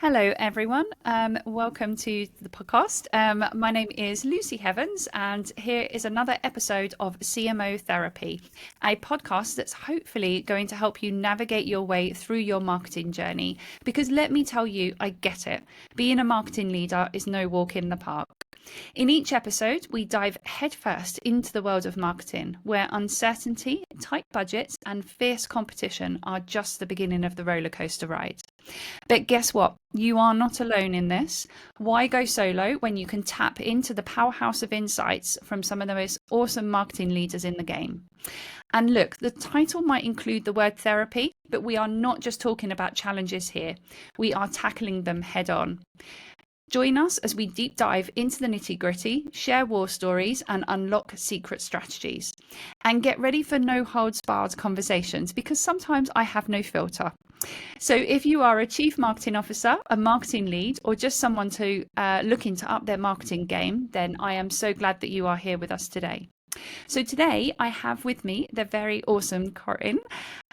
Hello, everyone. Welcome to the podcast. My name is Lucy Heavens, and here is another episode of CMO Therapy, a podcast that's hopefully going to help you navigate your way through your marketing journey. Because let me tell you, I get it. Being a marketing leader is no walk in the park. In each episode, we dive headfirst into the world of marketing, where uncertainty, tight budgets, and fierce competition are just the beginning of the roller coaster ride. But guess what? You are not alone in this. Why go solo when you can tap into the powerhouse of insights from some of the most awesome marketing leaders in the game? And look, the title might include the word therapy, but we are not just talking about challenges here. We are tackling them head on. Join us as we deep dive into the nitty-gritty, share war stories, and unlock secret strategies. And get ready for no holds barred conversations, because sometimes I have no filter. So if you are a chief marketing officer, a marketing lead, or just someone to looking to up their marketing game, then I am so glad that you are here with us today. So today I have with me the very awesome Corin.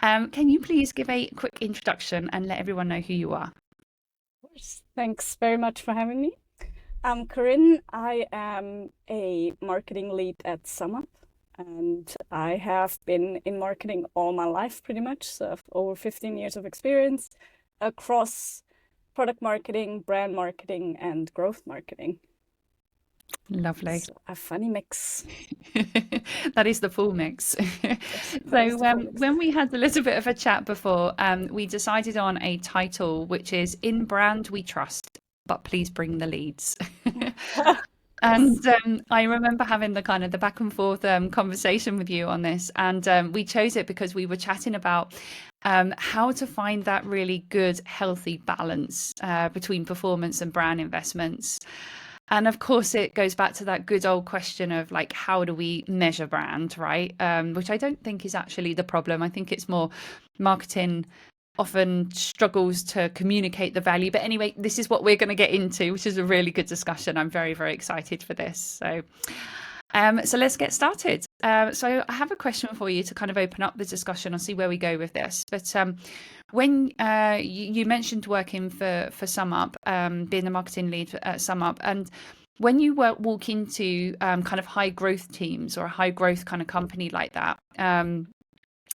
Can you please give a quick introduction and let everyone know who you are? Of course. Thanks very much for having me. I'm Corinne. I am a marketing lead at SumUp, and I have been in marketing all my life pretty much. So I have over 15 years of experience across product marketing, brand marketing, and growth marketing. Lovely. So a funny mix. That is the full mix. That is the full mix. When we had a little bit of a chat before, we decided on a title, which is In Brand We Trust, but please bring the leads. And I remember having the kind of the back and forth conversation with you on this, and we chose it because we were chatting about how to find that really good, healthy balance between performance and brand investments. And of course, it goes back to that good old question of like, how do we measure brand, right? Which I don't think is actually the problem. I think it's more marketing often struggles to communicate the value. But anyway, this is what we're going to get into, which is a really good discussion. I'm very, very excited for this. So let's get started. So I have a question for you to kind of open up the discussion and see where we go with this. But when you mentioned working for SumUp, being a marketing lead at SumUp, and when you walk into kind of high growth teams or a high growth kind of company like that,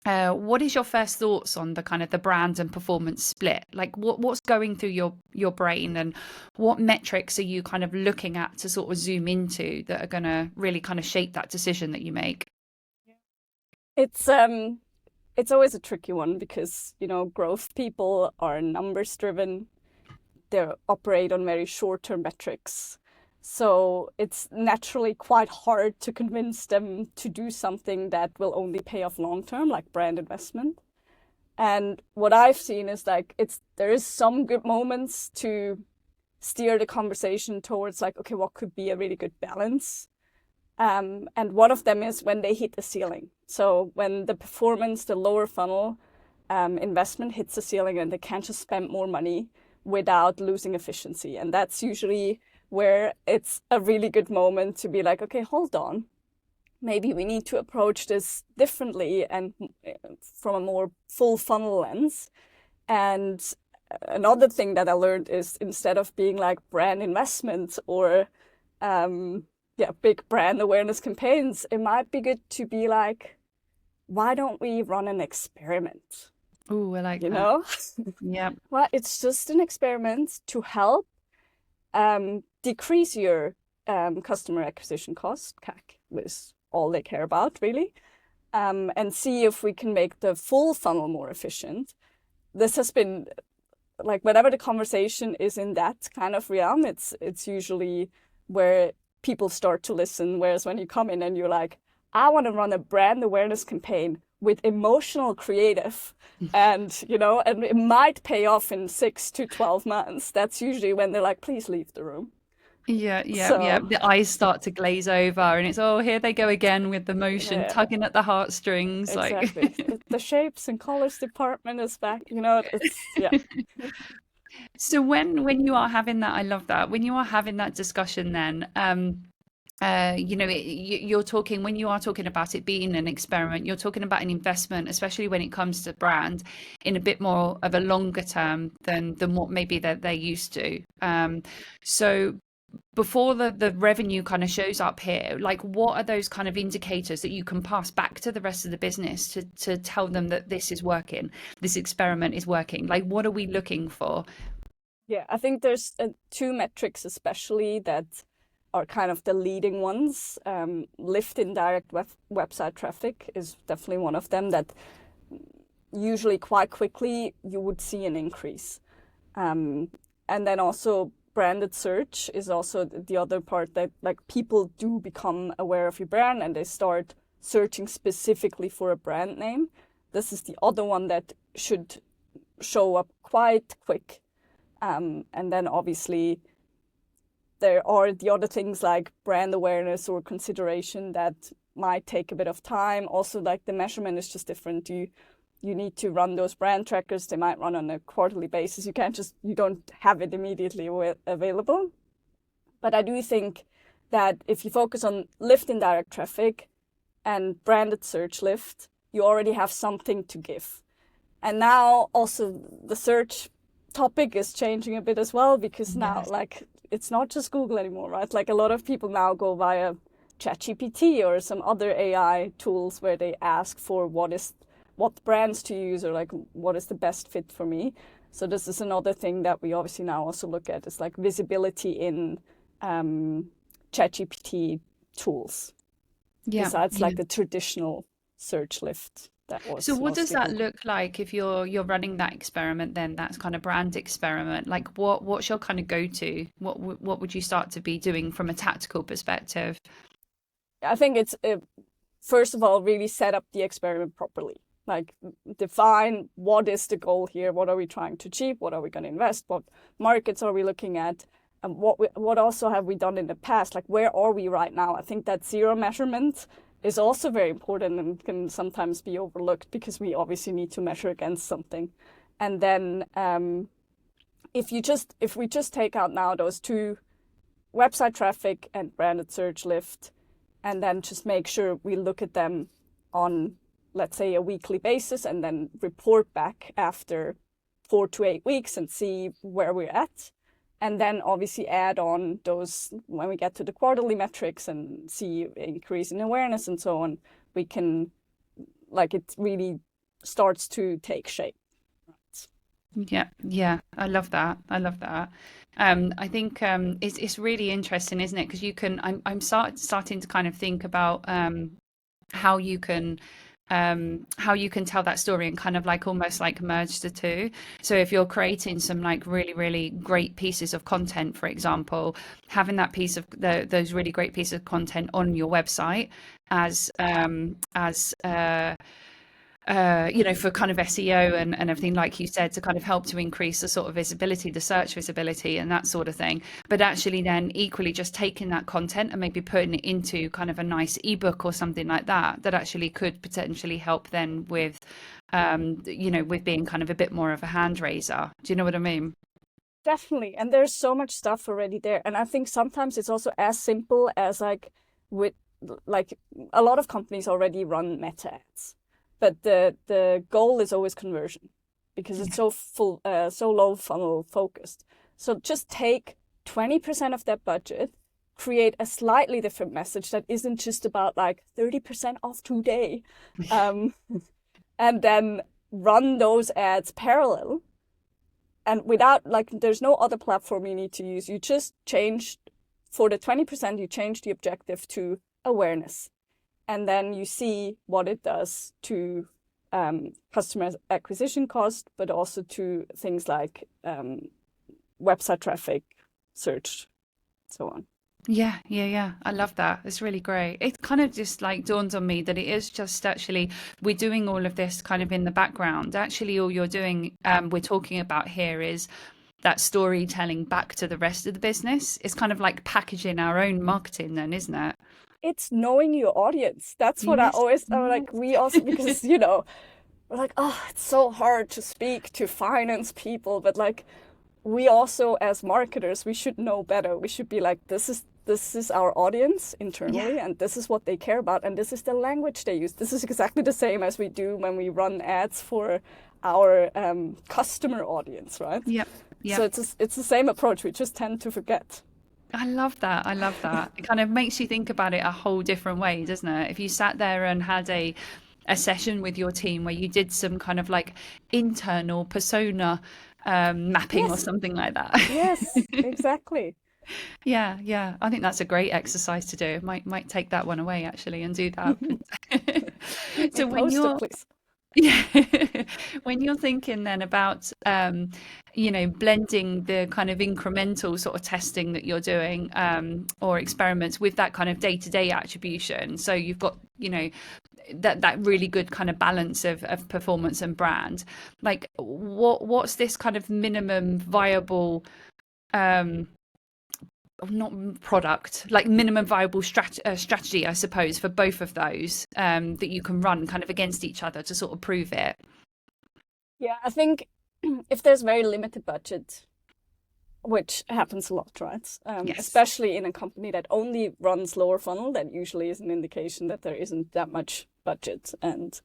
what is your first thoughts on the kind of the brand and performance split? Like what's going through your brain, and what metrics are you kind of looking at to sort of zoom into that are going to really kind of shape that decision that you make? It's always a tricky one because, growth people are numbers driven. They operate on very short-term metrics. So it's naturally quite hard to convince them to do something that will only pay off long-term, like brand investment. And what I've seen is there is some good moments to steer the conversation towards like, okay, what could be a really good balance? And one of them is when they hit the ceiling. So when the performance, the lower funnel investment hits the ceiling and they can't just spend more money without losing efficiency. And that's usually where it's a really good moment to be like, okay, hold on. Maybe we need to approach this differently and from a more full funnel lens. And another thing that I learned is instead of being like brand investment or big brand awareness campaigns, it might be good to be like, why don't we run an experiment? Oh, I like you that. know? Yeah. Well, it's just an experiment to help decrease your customer acquisition cost, CAC, with all they care about, really, and see if we can make the full funnel more efficient. This has been like whenever the conversation is in that kind of realm, it's usually where people start to listen. Whereas when you come in and you're like, I want to run a brand awareness campaign with emotional creative and it might pay off in 6 to 12 months. That's usually when they're like, please leave the room. Yeah. So The eyes start to glaze over, and it's, oh, here they go again with the motion, yeah, tugging at the heartstrings. Like, exactly. The shapes and colors department is back. Yeah. so when you are having that, I love that. When you are having that discussion, then you're talking, when you are talking about it being an experiment, you're talking about an investment, especially when it comes to brand, in a bit more of a longer term than what maybe they're used to. So before the revenue kind of shows up here, like what are those kind of indicators that you can pass back to the rest of the business to tell them that this is working, this experiment is working? Like, what are we looking for? Yeah, I think there's two metrics especially that are kind of the leading ones. Lift in direct website traffic is definitely one of them that usually quite quickly you would see an increase. And then also branded search is also the other part, that like people do become aware of your brand and they start searching specifically for a brand name. This is the other one that should show up quite quick. And then obviously there are the other things like brand awareness or consideration that might take a bit of time. Also, like the measurement is just different. You need to run those brand trackers. They might run on a quarterly basis. You don't have it immediately available. But I do think that if you focus on lift in direct traffic and branded search lift, you already have something to give. And now also the search topic is changing a bit as well, because now Yes. like it's not just Google anymore, right? Like a lot of people now go via ChatGPT or some other AI tools where they ask for what brands to use, or like what is the best fit for me. So this is another thing that we obviously now also look at, is like visibility in ChatGPT tools, Yeah. besides Yeah. like the traditional search lift that So was what does mostly that Google. look like if you're running that experiment, then that's kind of brand experiment? Like what's your kind of go-to? What would you start to be doing from a tactical perspective? I think it's first of all really set up the experiment properly. Like define what is the goal here, what are we trying to achieve, what are we going to invest, what markets are we looking at, and what also have we done in the past, like where are we right now. I think that zero measurement is also very important and can sometimes be overlooked, because we obviously need to measure against something. And then if we just take out now those two, website traffic and branded search lift, and then just make sure we look at them on, let's say, a weekly basis, and then report back after 4 to 8 weeks and see where we're at. And then obviously add on those when we get to the quarterly metrics and see increase in awareness and so on. We can, like, it really starts to take shape. Yeah, yeah, I love that. I love that. I think it's really interesting, isn't it? Because I'm starting to kind of think about how you can how you can tell that story and kind of like almost like merge the two. So if you're creating some like really great pieces of content, for example, having that piece of those really great pieces of content on your website as for kind of SEO and everything, like you said, to kind of help to increase the sort of visibility, the search visibility and that sort of thing. But actually then equally just taking that content and maybe putting it into kind of a nice ebook or something like that, that actually could potentially help then with being kind of a bit more of a hand raiser. Do you know what I mean? Definitely. And there's so much stuff already there. And I think sometimes it's also as simple as like with like a lot of companies already run meta ads. But the goal is always conversion, because it's so low funnel focused. So just take 20% of that budget, create a slightly different message that isn't just about like 30% off today, um, and then run those ads parallel. And without, like, there's no other platform you need to use. You just change, for the 20%, you change the objective to awareness. And then you see what it does to customer acquisition cost, but also to things like website traffic, search, so on. Yeah. I love that. It's really great. It kind of just like dawned on me that it is just actually we're doing all of this kind of in the background. Actually, all you're doing, we're talking about here is that storytelling back to the rest of the business. It's kind of like packaging our own marketing then, isn't it? It's knowing your audience. That's what Yes. I'm like, we also, because, we're like, oh, it's so hard to speak to finance people, but like, we also, as marketers, we should know better. We should be like, this is our audience internally, Yeah. and this is what they care about, and this is the language they use. This is exactly the same as we do when we run ads for our customer audience, right? Yep. So Yep. it's the same approach. We just tend to forget. I love that. I love that. It kind of makes you think about it a whole different way, doesn't it? If you sat there and had a session with your team where you did some kind of like internal persona mapping or Yes, something like that. yes, exactly. Yeah, yeah. I think that's a great exercise to do. Might take that one away actually and do that. Make me So a when poster, you're please. yeah, when you're thinking then about blending the kind of incremental sort of testing that you're doing or experiments with that kind of day-to-day attribution. So you've got, that really good kind of balance of performance and brand. Like what's this kind of minimum viable um not product, like minimum viable strategy, I suppose, for both of those that you can run kind of against each other to sort of prove it. Yeah, I think if there's very limited budget, which happens a lot, right? Yes. Especially in a company that only runs lower funnel, that usually is an indication that there isn't that much budget. And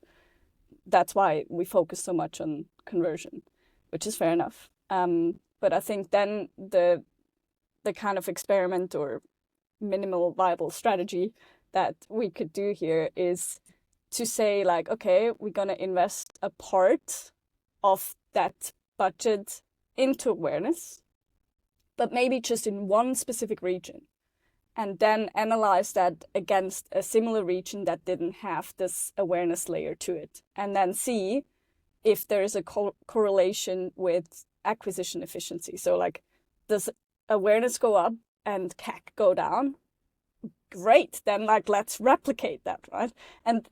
that's why we focus so much on conversion, which is fair enough. But I think then the kind of experiment or minimal viable strategy that we could do here is to say like, okay, we're going to invest a part of that budget into awareness, but maybe just in one specific region, and then analyze that against a similar region that didn't have this awareness layer to it, and then see if there is a correlation with acquisition efficiency. So like, does awareness go up and CAC go down? Great, then like let's replicate that, right? And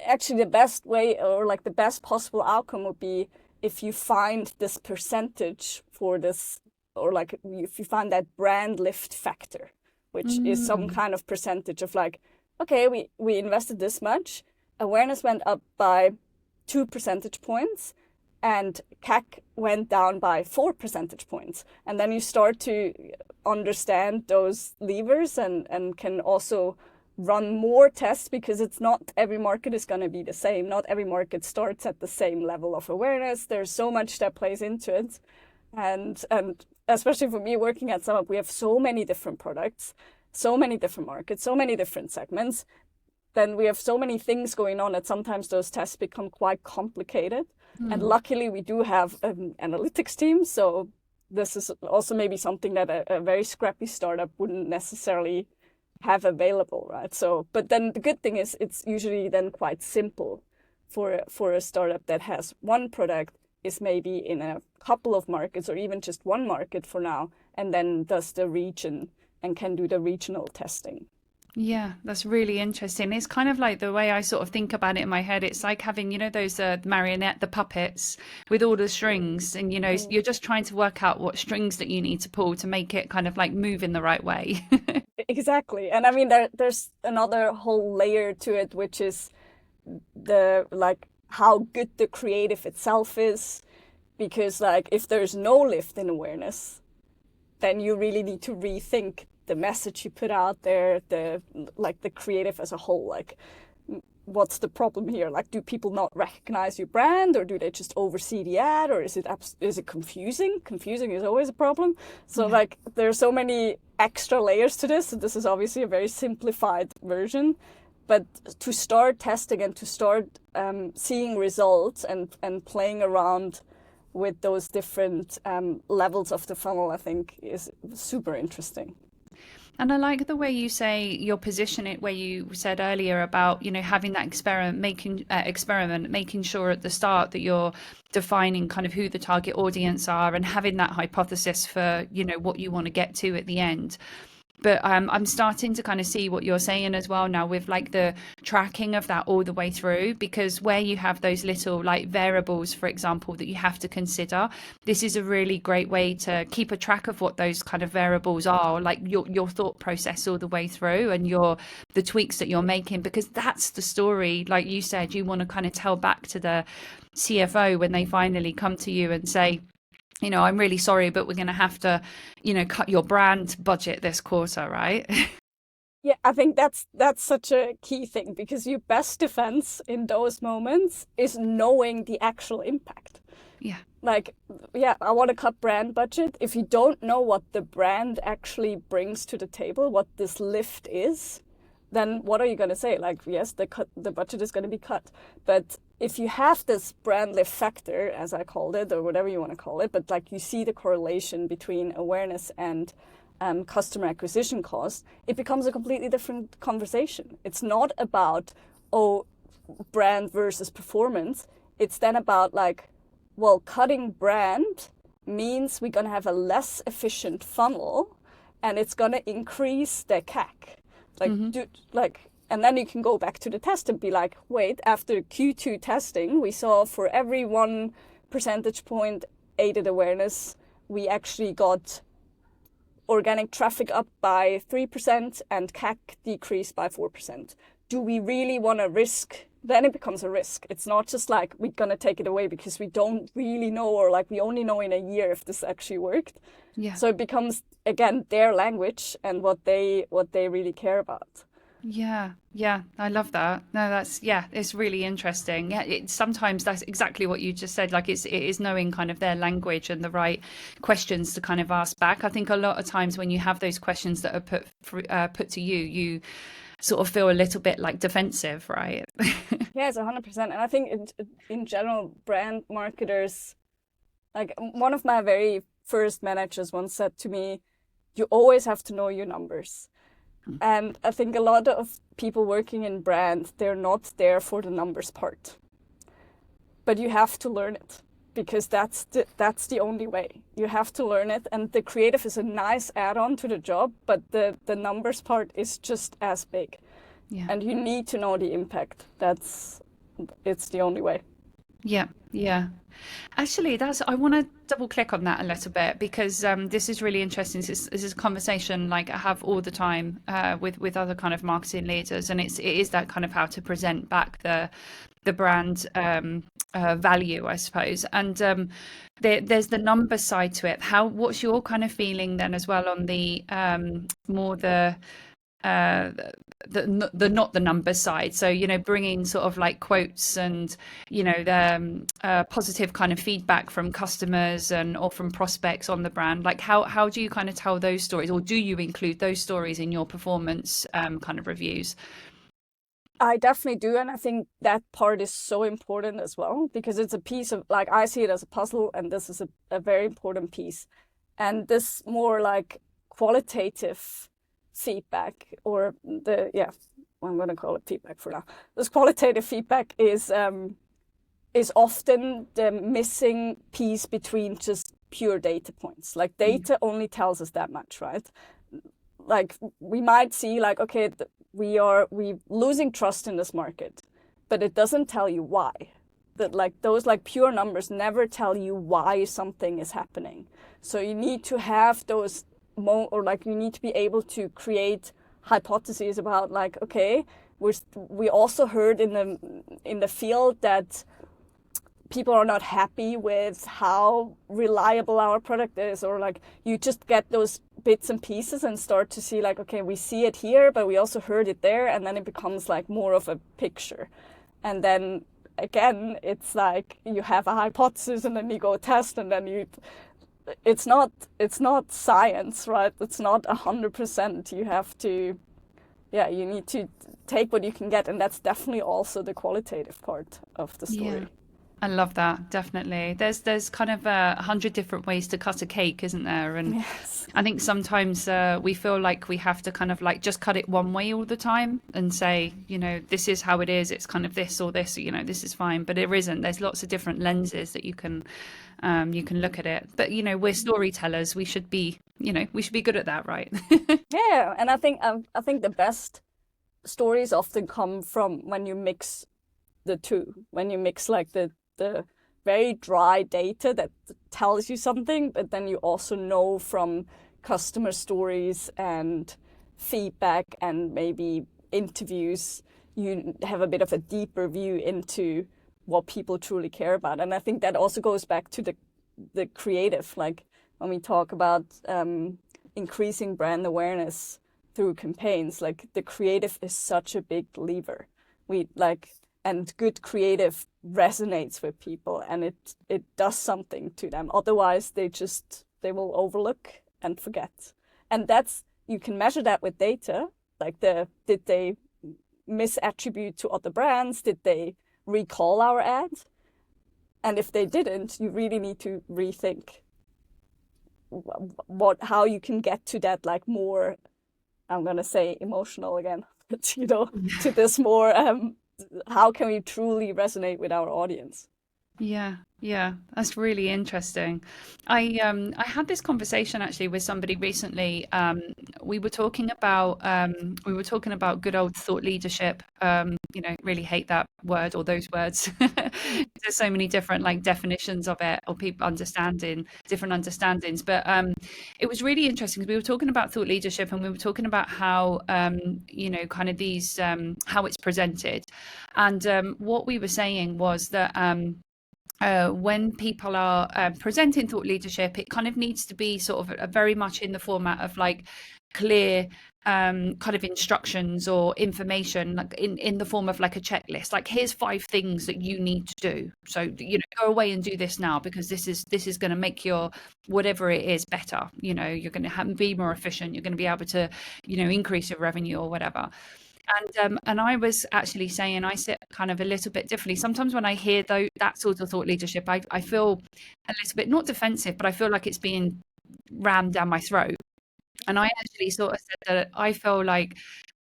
actually the best way, or like the best possible outcome, would be if you find this percentage for this, or like if you find that brand lift factor, which is some Mm. kind of percentage of like, okay, we invested this much, awareness went up by 2 percentage points, and CAC went down by 4 percentage points. And then you start to understand those levers, and can also run more tests, because it's not every market is going to be the same. Not every market starts at the same level of awareness. There's so much that plays into it. And especially for me working at SumUp, we have so many different products, so many different markets, so many different segments. Then we have so many things going on that sometimes those tests become quite complicated. And Mm. luckily we do have an analytics team. So this is also maybe something that a very scrappy startup wouldn't necessarily have available, right? So, but then the good thing is it's usually then quite simple for a startup that has one product, is maybe in a couple of markets, or even just one market for now, and then does the region and can do the regional testing. Yeah, that's really interesting. It's kind of like the way I sort of think about it in my head. It's like having, those marionette, the puppets with all the strings, and Mm. you're just trying to work out what strings that you need to pull to make it kind of like move in the right way. Exactly. And I mean, there's another whole layer to it, which is the like how good the creative itself is. Because like if there's no lift in awareness, then you really need to rethink the message you put out there, the creative as a whole. Like, what's the problem here? Like, do people not recognize your brand, or do they just oversee the ad, or is it confusing? Confusing is always a problem. So Yeah. like, there's so many extra layers to this. This is obviously a very simplified version, but to start testing and to start seeing results, and playing around with those different levels of the funnel, I think is super interesting. And I like the way you say your position it where you said earlier about, having that experiment, making sure at the start that you're defining kind of who the target audience are and having that hypothesis for, what you want to get to at the end. But I'm starting to kind of see what you're saying as well now with like the tracking of that all the way through, because where you have those little like variables, for example, that you have to consider, this is a really great way to keep a track of what those kind of variables are, like your thought process all the way through, and the tweaks that you're making, because that's the story, like you said, you want to kind of tell back to the CFO when they finally come to you and say, I'm really sorry, but we're going to have to, cut your brand budget this quarter, right? Yeah, I think that's such a key thing, because your best defense in those moments is knowing the actual impact. Yeah. Like, yeah, I want to cut brand budget. If you don't know what the brand actually brings to the table, what this lift is, then what are you going to say? Like, yes, the budget is going to be cut. But if you have this brand lift factor, as I called it, or whatever you want to call it, but like you see the correlation between awareness and customer acquisition costs, it becomes a completely different conversation. It's not about, oh, brand versus performance. It's then about like, well, cutting brand means we're going to have a less efficient funnel, and it's going to increase the CAC. And then you can go back to the test and be like, wait, after Q2 testing, we saw for every 1 percentage point aided awareness, we actually got organic traffic up by 3% and CAC decreased by 4%. Do we really want to risk? Then it becomes a risk. It's not just like we're going to take it away because we don't really know, or like we only know in a year if this actually worked. Yeah. So it becomes, again, their language and what they really care about. Yeah, yeah, I love that. No, it's really interesting. Yeah, sometimes that's exactly what you just said. Like it is knowing kind of their language and the right questions to kind of ask back. I think a lot of times when you have those questions that are put to you, you sort of feel a little bit like defensive, right? Yes, 100%. And I think in general, brand marketers, like one of my very first managers once said to me, you always have to know your numbers. And I think a lot of people working in brand, they're not there for the numbers part. But you have to learn it, because that's the only way. You have to learn it, and the creative is a nice add-on to the job, but the numbers part is just as big. Yeah. And you need to know the impact. It's the only way. Yeah, yeah. Actually, I want to double click on that a little bit, because this is really interesting. This is a conversation like I have all the time with other kind of marketing leaders, and it is that kind of how to present back the brand value, I suppose. And there's the number side to it. What's your kind of feeling then as well on the more uh, the not the number side, so bringing sort of like quotes and the positive kind of feedback from customers or from prospects on the brand, like how do you kind of tell those stories, or do you include those stories in your performance kind of reviews? I definitely do, and I think that part is so important as well, because it's a piece of, like, I see it as a puzzle, and this is a very important piece. And this more like qualitative feedback, or I'm going to call it feedback for now. This qualitative feedback is often the missing piece between just pure data points. Like data only tells us that much, right? Like we might see like, okay, we losing trust in this market, but it doesn't tell you why. That like those like pure numbers never tell you why something is happening. So you need to have those you need to be able to create hypotheses about like, okay, we also heard in the field that people are not happy with how reliable our product is, or like you just get those bits and pieces and start to see like, okay, we see it here, but we also heard it there, and then it becomes like more of a picture. And then again, it's like you have a hypothesis and then you go test, and then it's not science, right? It's not 100%. You have to, you need to take what you can get, and that's definitely also the qualitative part of the story. Yeah. I love that, definitely. There's kind of 100 different ways to cut a cake, isn't there? And yes. I think sometimes we feel like we have to kind of like just cut it one way all the time and say, this is how it is. It's kind of this or this, this is fine. But it isn't. There's lots of different lenses that you can look at it. But we're storytellers. We should be good at that, right? Yeah, and I think the best stories often come from when you mix the two. When you mix like the very dry data that tells you something, but then you also know from customer stories and feedback and maybe interviews, you have a bit of a deeper view into what people truly care about. And I think that also goes back to the creative. Like when we talk about increasing brand awareness through campaigns, like the creative is such a big lever. We like, and good creative resonates with people, and it does something to them. Otherwise, they will overlook and forget. And that's, you can measure that with data. Like did they misattribute to other brands? Did they recall our ad? And if they didn't, you really need to rethink how you can get to that, like more, I'm gonna say emotional again, but to this more how can we truly resonate with our audience? Yeah, that's really interesting. I had this conversation actually with somebody recently. We were talking about good old thought leadership. Really hate that word or those words. There's so many different like definitions of it, or people understanding different understandings. But it was really interesting because we were talking about thought leadership, and we were talking about how kind of these how it's presented, and what we were saying was that. When people are presenting thought leadership, it kind of needs to be sort of very much in the format of like clear kind of instructions or information, like in the form of like a checklist. Like, here's 5 things that you need to do. So go away and do this now, because this is going to make your whatever it is better. You're going to be more efficient. You're going to be able to increase your revenue or whatever. And I was actually saying I sit kind of a little bit differently. Sometimes when I hear that sort of thought leadership, I feel a little bit not defensive, but I feel like it's being rammed down my throat. And I actually sort of said that I feel like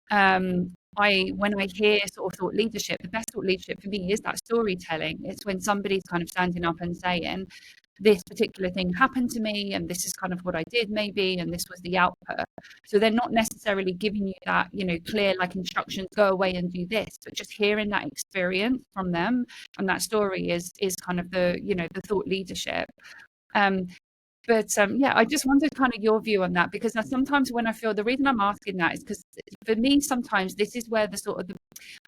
when I hear sort of thought leadership, the best thought leadership for me is that storytelling. It's when somebody's kind of standing up and saying, this particular thing happened to me, and this is kind of what I did maybe, and this was the output. So they're not necessarily giving you that, clear like instructions, go away and do this, but just hearing that experience from them, and that story is kind of the the thought leadership. But I just wanted kind of your view on that, because sometimes when I feel, the reason I'm asking that is because for me, sometimes this is where the sort of the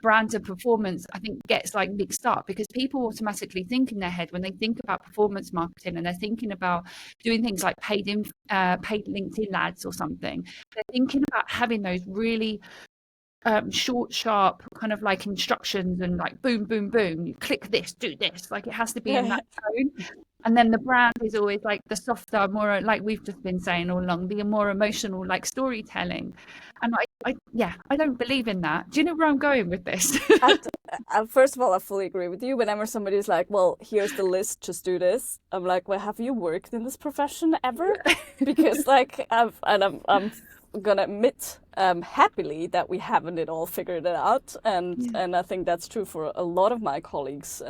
brand and performance, I think, gets like mixed up, because people automatically think in their head when they think about performance marketing, and they're thinking about doing things like paid LinkedIn ads or something. They're thinking about having those really short, sharp kind of like instructions, and like boom, boom, boom, you click this, do this, like it has to be in that tone. And then the brand is always like the softer, more like we've just been saying all along, the more emotional like storytelling. And I don't believe in that. Do you know where I'm going with this? First of all, I fully agree with you. Whenever somebody's like, well, here's the list, just do this, I'm like, well, have you worked in this profession ever? Because like I'm gonna admit happily that we haven't it all figured it out, and I think that's true for a lot of my colleagues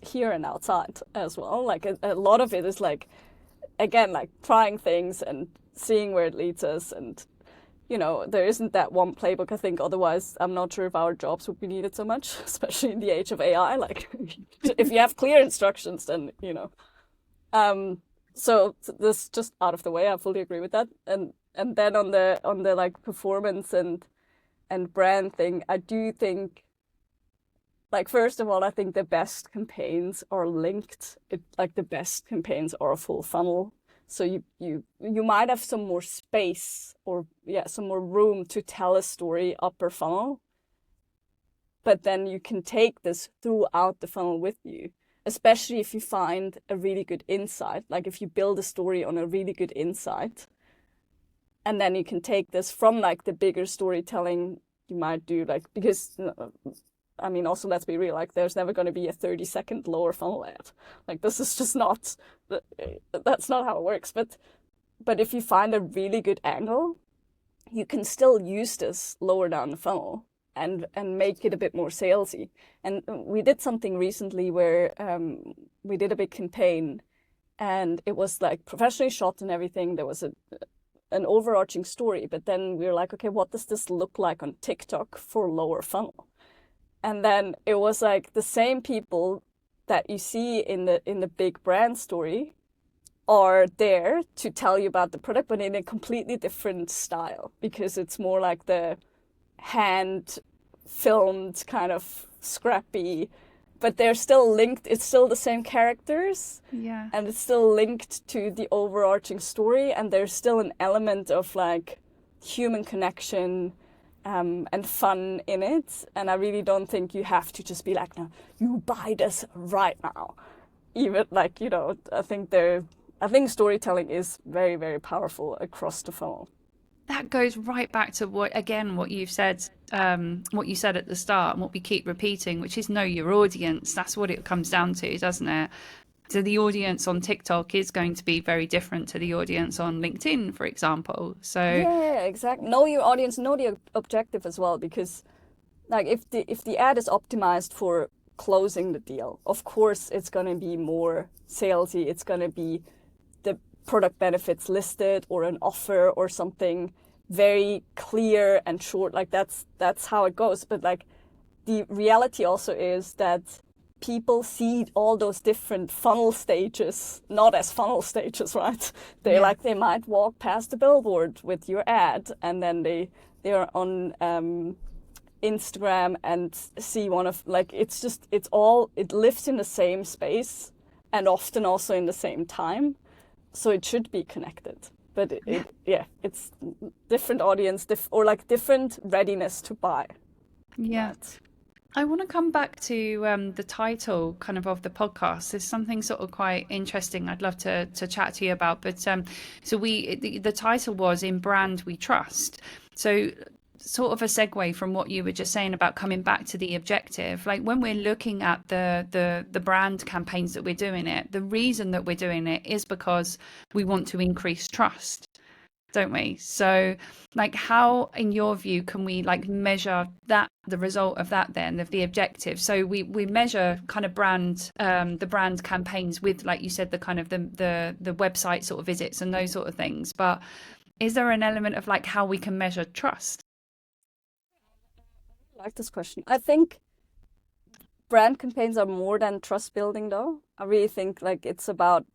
here and outside as well. Like a lot of it is like, again, like trying things and seeing where it leads us, and there isn't that one playbook. I think otherwise I'm not sure if our jobs would be needed so much, especially in the age of AI. Like if you have clear instructions, then so this just out of the way, I fully agree with that. And then on the like performance and brand thing, I do think, like, first of all, I think the best campaigns are linked. Like the best campaigns are a full funnel. So you might have some more space, or some more room to tell a story upper funnel. But then you can take this throughout the funnel with you, especially if you find a really good insight. Like if you build a story on a really good insight, and then you can take this from like the bigger storytelling you might do, like, because I mean, also, let's be real, like there's never going to be a 30-second lower funnel ad. Like this is just not, that's not how it works. But if you find a really good angle, you can still use this lower down the funnel and make it a bit more salesy. And we did something recently where we did a big campaign, and it was like professionally shot and everything. There was an overarching story, but then we were like, okay, what does this look like on TikTok for lower funnel? And then it was like the same people that you see in the big brand story are there to tell you about the product, but in a completely different style, because it's more like the hand filmed kind of scrappy but they're still linked. It's still the same characters, Yeah. and it's still linked to the overarching story, and there's still an element of like human connection and fun in it. And I really don't think you have to just be like, no, you buy this right now. Even like, I think storytelling is very, very powerful across the funnel. That goes right back to what you've said, what you said at the start, and what we keep repeating, which is know your audience. That's what it comes down to, doesn't it? So the audience on TikTok is going to be very different to the audience on LinkedIn, for example. So Yeah, exactly. Know your audience, know the objective as well, because like if the ad is optimized for closing the deal, of course it's gonna be more salesy. It's gonna be the product benefits listed or an offer or something very clear and short. Like that's how it goes. But like the reality also is that people see all those different funnel stages not as funnel stages, right? They might walk past the billboard with your ad, and then they are on Instagram and see one of like it lives in the same space and often also in the same time, so it should be connected. But it's different audience or like different readiness to buy. yeah. Right. I want to come back to the title kind of the podcast. There's something sort of quite interesting I'd love to chat to you about. But so the title was In Brand We Trust. So sort of a segue from what you were just saying about coming back to the objective. Like when we're looking at the brand campaigns that we're doing it, the reason that we're doing it is because we want to increase trust, don't we? So like how in your view can we like measure that, the result of that then, of the objective? So we measure kind of the brand campaigns with, like you said, the kind of the website sort of visits and those sort of things, but is there an element of like how we can measure trust? I like this question. I think brand campaigns are more than trust building though. I really think like it's about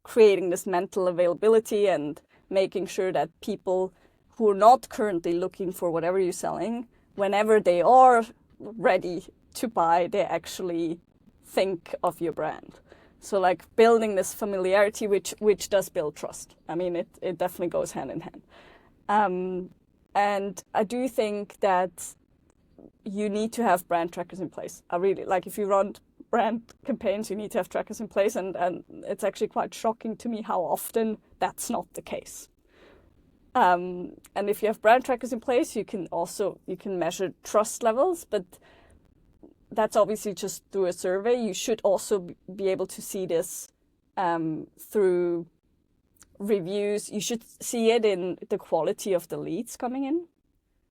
creating this mental availability and making sure that people who are not currently looking for whatever you're selling, whenever they are ready to buy, they actually think of your brand. So like building this familiarity, which does build trust. I mean, it definitely goes hand in hand. And I do think that you need to have brand trackers in place. I really like if you run brand campaigns, you need to have trackers in place, and it's actually quite shocking to me how often that's not the case. And if you have brand trackers in place, you can measure trust levels, but that's obviously just through a survey. You should also be able to see this through reviews. You should see it in the quality of the leads coming in.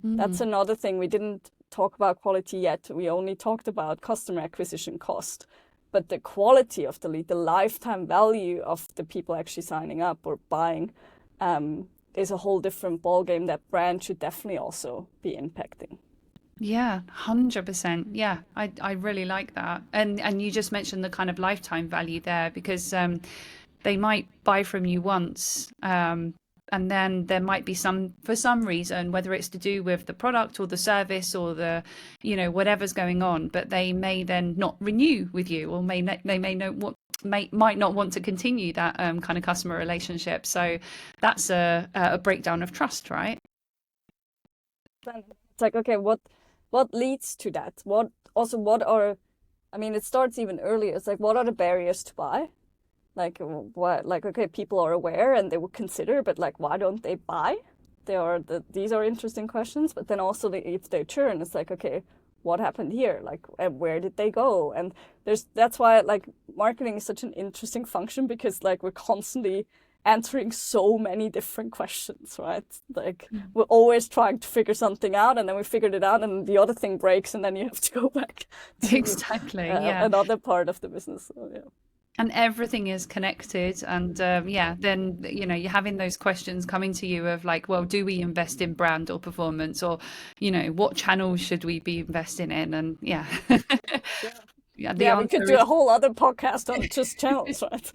That's another thing. We didn't talk about quality yet. We only talked about customer acquisition cost. But the quality of the lead, the lifetime value of the people actually signing up or buying, is a whole different ballgame that brand should definitely also be impacting. Yeah, 100%. Yeah, I really like that. And you just mentioned the kind of lifetime value there, because they might buy from you once, and then there might be for some reason, whether it's to do with the product or the service or whatever's going on, but they may then not renew with you, or they might not want to continue that kind of customer relationship. So that's a breakdown of trust, right? It's like, okay, what leads to that? I mean, it starts even earlier. It's like, what are the barriers to buy? Like what? Like, okay, people are aware and they would consider, but like, why don't they buy? These are interesting questions. But then also, if they churn, it's like, okay, what happened here? Like, where did they go? And that's why like marketing is such an interesting function, because like we're constantly answering so many different questions, right? Like we're always trying to figure something out, and then we figured it out, and the other thing breaks, and then you have to go back to Exactly. Yeah. another part of the business. So, yeah. And everything is connected. And then, you're having those questions coming to you of like, well, do we invest in brand or performance, or, what channels should we be investing in? And yeah. Yeah. Yeah, the Yeah, we could answer do is a whole other podcast on just channels, right?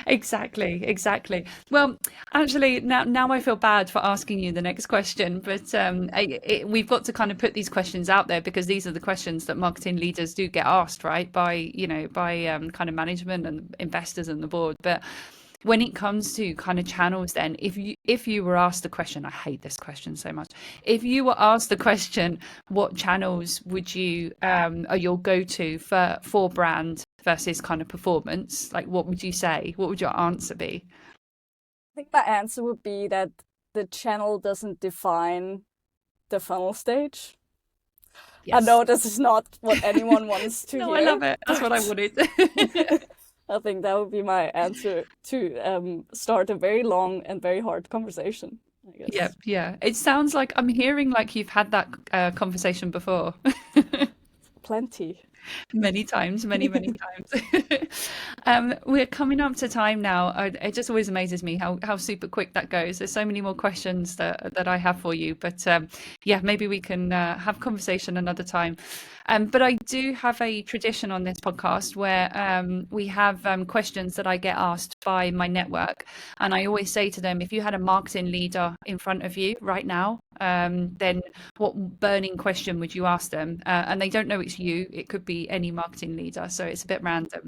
Exactly, exactly. Well, actually, now I feel bad for asking you the next question, but we've got to kind of put these questions out there because these are the questions that marketing leaders do get asked, right? By kind of management and investors and the board. But when it comes to kind of channels, then if you were asked the question, I hate this question so much. If you were asked the question, what channels would you are your go-to for brand versus kind of performance? Like, what would you say? What would your answer be? I think my answer would be that the channel doesn't define the funnel stage. I Yes. know this is not what anyone wants to No, I hear, love it. That's what I but wanted. I think that would be my answer to start a very long and very hard conversation, I Yeah, guess. yeah. It sounds like I'm hearing like you've had that conversation before. Plenty. Many times, many times. We're coming up to time now. It just always amazes me how super quick that goes. There's so many more questions that I have for you, but yeah, maybe we can have conversation another time. But I do have a tradition on this podcast where we have questions that I get asked by my network, and I always say to them, if you had a marketing leader in front of you right now, then what burning question would you ask them? And they don't know it's you. It could be any marketing leader, so it's a bit random.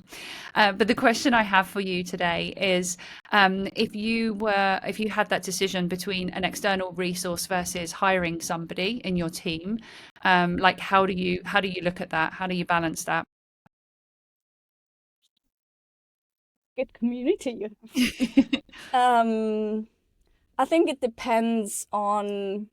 But the question I have for you today is, if you had that decision between an external resource versus hiring somebody in your team, like how do you look at that? How do you balance that? Good community you have. I think it depends on.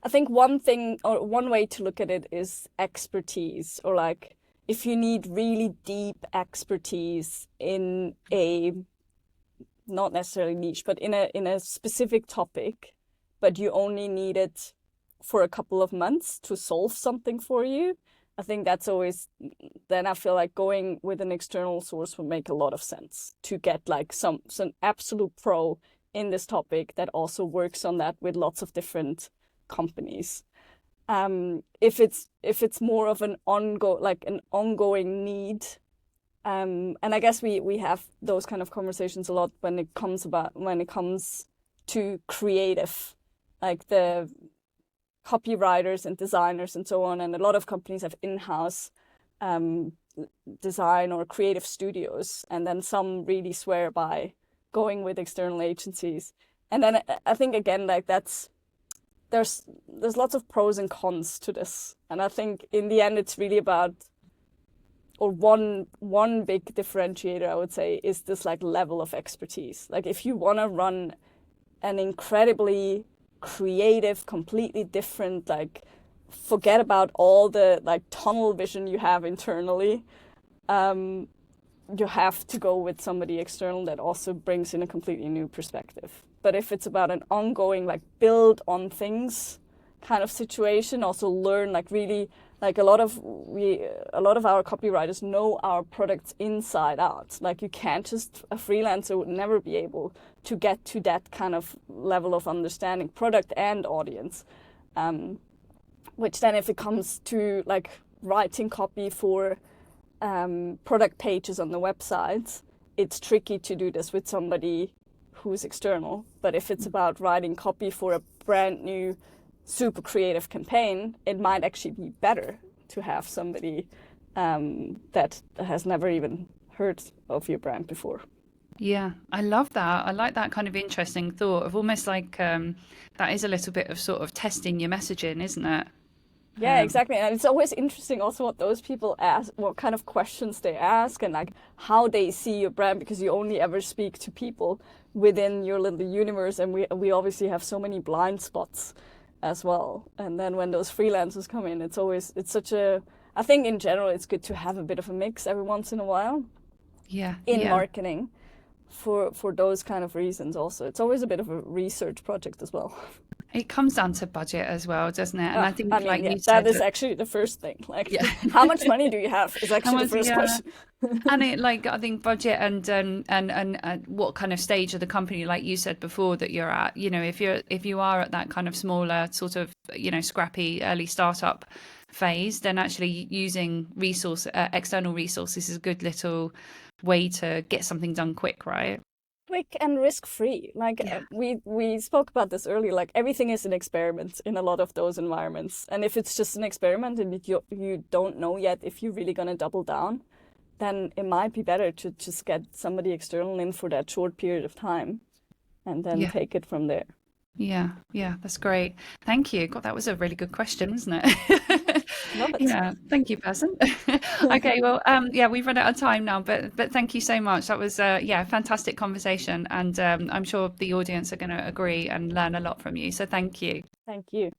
I think one thing or one way to look at it is expertise, or like if you need really deep expertise in a not necessarily niche, but in a specific topic, but you only need it for a couple of months to solve something for you. I think that's always, then I feel like going with an external source would make a lot of sense to get like some absolute pro in this topic that also works on that with lots of different companies. If it's more of an ongoing need, and I guess we have those kind of conversations a lot when it comes to creative, like the copywriters and designers and so on. And a lot of companies have in-house um, design or creative studios, and then some really swear by going with external agencies. And then I think again, like there's lots of pros and cons to this, and I think in the end it's really about, or one big differentiator I would say is this like level of expertise. Like if you want to run an incredibly creative, completely different, like forget about all the like tunnel vision you have internally, um, you have to go with somebody external that also brings in a completely new perspective. But if it's about an ongoing like build on things kind of situation, also learn like really like a lot of our copywriters know our products inside out. Like you can't just, a freelancer would never be able to get to that kind of level of understanding product and audience. Which then if it comes to like writing copy for product pages on the websites, it's tricky to do this with somebody who's external. But if it's about writing copy for a brand new, super creative campaign, it might actually be better to have somebody that has never even heard of your brand before. Yeah, I love that. I like that kind of interesting thought of almost like that is a little bit of sort of testing your messaging, isn't it? Yeah, Um, exactly. And it's always interesting also what those people ask, what kind of questions they ask, and like how they see your brand, because you only ever speak to people within your little universe, and we obviously have so many blind spots as well. And then when those freelancers come in, it's such a, I think in general it's good to have a bit of a mix every once in a while yeah, in yeah. marketing for those kind of reasons also. It's always a bit of a research project as well. It comes down to budget as well, doesn't it? And I I think, mean, like yeah, you that said, is actually the first thing. Like, yeah. how much money do you have is How actually the much? first Yeah. question. And it like I think budget and what kind of stage of the company, like you said before, that you're at. If you are at that kind of smaller sort of scrappy early startup phase, then actually using external resources is a good little way to get something done quick, right? Quick and risk-free. Like Yeah. we spoke about this earlier, like everything is an experiment in a lot of those environments. And if it's just an experiment and you don't know yet if you're really gonna double down, then it might be better to just get somebody external in for that short period of time and then Yeah. take it from there. Yeah, yeah, that's great. Thank you. God, that was a really good question, wasn't it? Love it. Yeah, thank you, person. Okay, well, yeah, we've run out of time now, but thank you so much. That was yeah, a fantastic conversation, and I'm sure the audience are going to agree and learn a lot from you. So thank you. Thank you.